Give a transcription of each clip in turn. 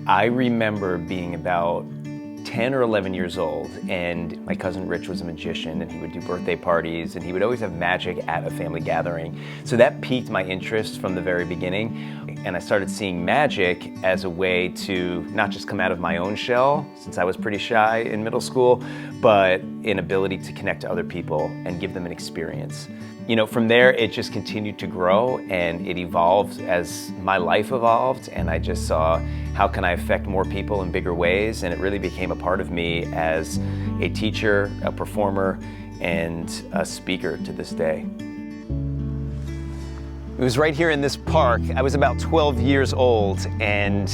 I remember being about 10 or 11 years old, and my cousin Rich was a magician, and he would do birthday parties, and he would always have magic at a family gathering. So that piqued my interest from the very beginning, and I started seeing magic as a way to not just come out of my own shell, since I was pretty shy in middle school, but an ability to connect to other people and give them an experience. You know, from there, it just continued to grow, and it evolved as my life evolved, and I just saw how can I affect more people in bigger ways, and it really became a part of me as a teacher, a performer, and a speaker to this day. It was right here in this park. I was about 12 years old, and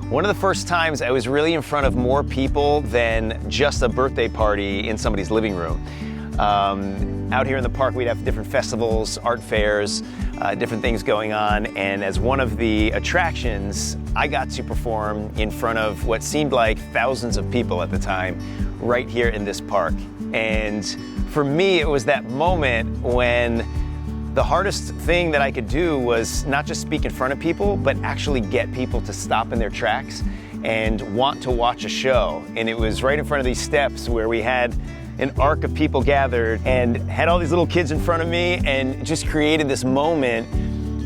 one of the first times I was really in front of more people than just a birthday party in somebody's living room. Out here in the park, we'd have different festivals, art fairs, different things going on, and as one of the attractions, I got to perform in front of what seemed like thousands of people at the time, right here in this park. And for me, it was that moment when the hardest thing that I could do was not just speak in front of people, but actually get people to stop in their tracks and want to watch a show. And it was right in front of these steps where we had an arc of people gathered and had all these little kids in front of me, and just created this moment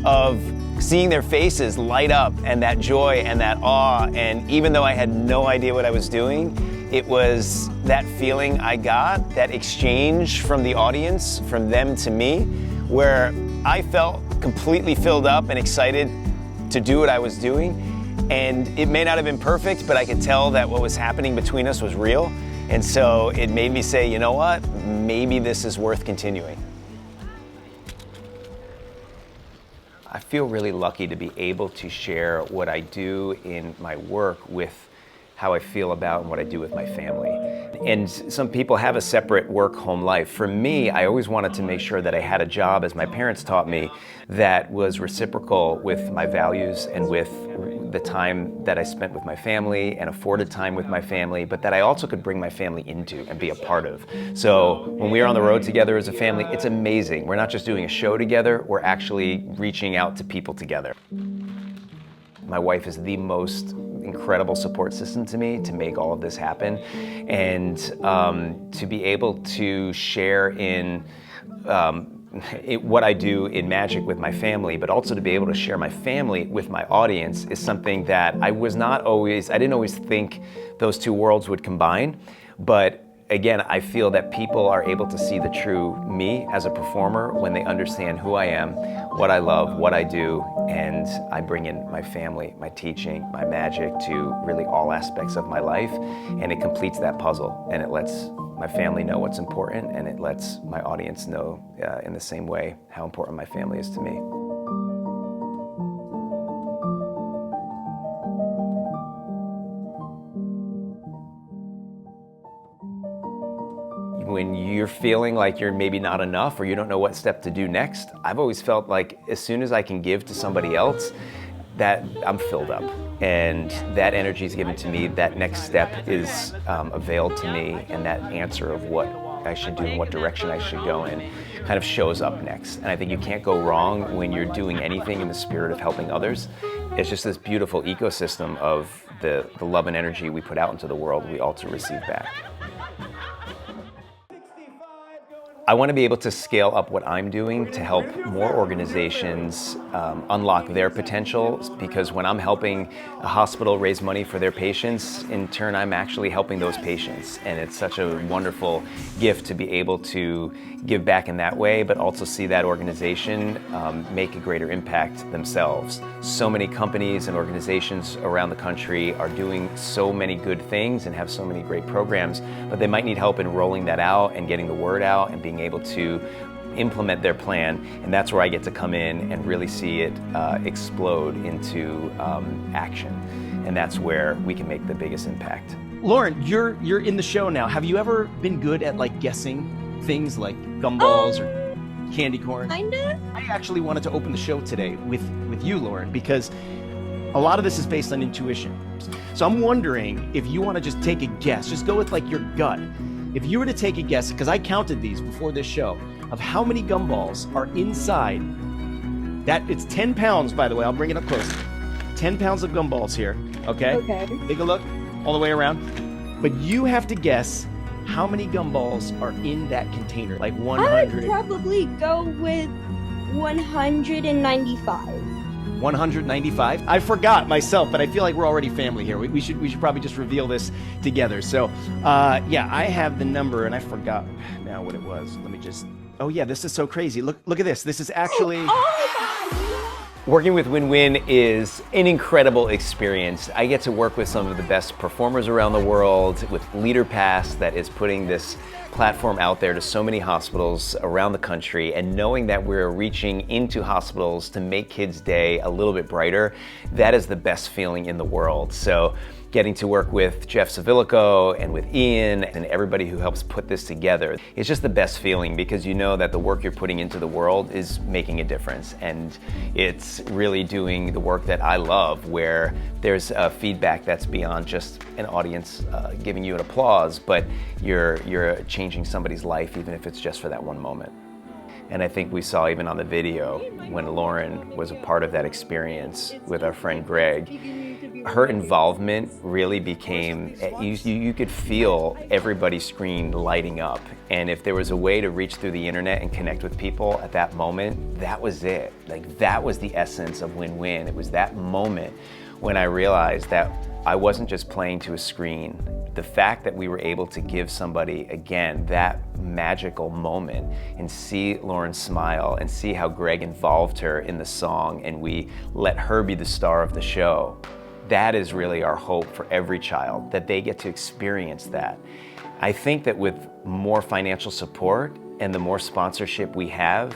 of seeing their faces light up, and that joy and that awe. And even though I had no idea what I was doing, it was that feeling I got, that exchange from the audience, from them to me, where I felt completely filled up and excited to do what I was doing. And it may not have been perfect, but I could tell that what was happening between us was real. And so it made me say, you know what, maybe this is worth continuing. I feel really lucky to be able to share what I do in my work with how I feel about and what I do with my family. And some people have a separate work-home life. For me, I always wanted to make sure that I had a job, as my parents taught me, that was reciprocal with my values and with the time that I spent with my family and afforded time with my family, but that I also could bring my family into and be a part of. So when we are on the road together as a family, it's amazing. We're not just doing a show together, we're actually reaching out to people together. My wife is the most incredible support system to me to make all of this happen, and to be able to share in what I do in magic with my family, but also to be able to share my family with my audience is something that I didn't always think those two worlds would combine. But again, I feel that people are able to see the true me as a performer when they understand who I am, what I love, what I do, and I bring in my family, my teaching, my magic to really all aspects of my life, and it completes that puzzle, and it lets my family know what's important, and it lets my audience know in the same way how important my family is to me. When you're feeling like you're maybe not enough or you don't know what step to do next, I've always felt like as soon as I can give to somebody else, that I'm filled up. And that energy is given to me, that next step is availed to me, and that answer of what I should do and what direction I should go in kind of shows up next. And I think you can't go wrong when you're doing anything in the spirit of helping others. It's just this beautiful ecosystem of the love and energy we put out into the world, we also receive back. I want to be able to scale up what I'm doing to help more organizations unlock their potential, because when I'm helping a hospital raise money for their patients, in turn I'm actually helping those patients. And it's such a wonderful gift to be able to give back in that way, but also see that organization make a greater impact themselves. So many companies and organizations around the country are doing so many good things and have so many great programs, but they might need help in rolling that out and getting the word out and being able to implement their plan, and that's where I get to come in and really see it explode into action, and that's where we can make the biggest impact. Lauren, you're in the show now. Have you ever been good at like guessing things like gumballs or candy corn? Kinda. I actually wanted to open the show today with you, Lauren, because a lot of this is based on intuition. So I'm wondering if you want to just take a guess, just go with like your gut. If you were to take a guess, because I counted these before this show, of how many gumballs are inside that, it's 10 pounds, by the way, I'll bring it up close. 10 pounds of gumballs here, okay? Okay. Take a look all the way around. But you have to guess how many gumballs are in that container, like I 100. would probably go with 195. 195. I forgot myself, but I feel like we're already family here. We should probably just reveal this together. So, yeah, I have the number, and I forgot now what it was. Let me just. Oh yeah, this is so crazy. Look at this. This is actually. Oh my! Working with Win-Win is an incredible experience. I get to work with some of the best performers around the world, with LeaderPass that is putting this platform out there to so many hospitals around the country, and knowing that we're reaching into hospitals to make kids' day a little bit brighter, that is the best feeling in the world. So getting to work with Jeff Savilico and with Ian and everybody who helps put this together, it's just the best feeling, because you know that the work you're putting into the world is making a difference, and it's really doing the work that I love, where there's feedback that's beyond just an audience giving you an applause, but you're changing somebody's life, even if it's just for that one moment. And I think we saw even on the video when Lauren was a part of that experience with our friend Greg, her involvement really became, you could feel everybody's screen lighting up. And if there was a way to reach through the internet and connect with people at that moment, that was it. Like, that was the essence of Win-Win. It was that moment when I realized that I wasn't just playing to a screen. The fact that we were able to give somebody, again, that magical moment, and see Lauren smile and see how Greg involved her in the song, and we let her be the star of the show. That is really our hope for every child, that they get to experience that. I think that with more financial support and the more sponsorship we have,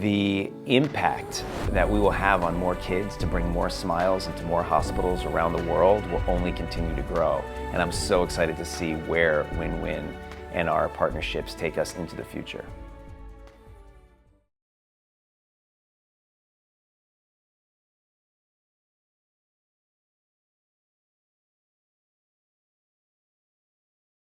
the impact that we will have on more kids to bring more smiles into more hospitals around the world will only continue to grow. And I'm so excited to see where Win-Win and our partnerships take us into the future.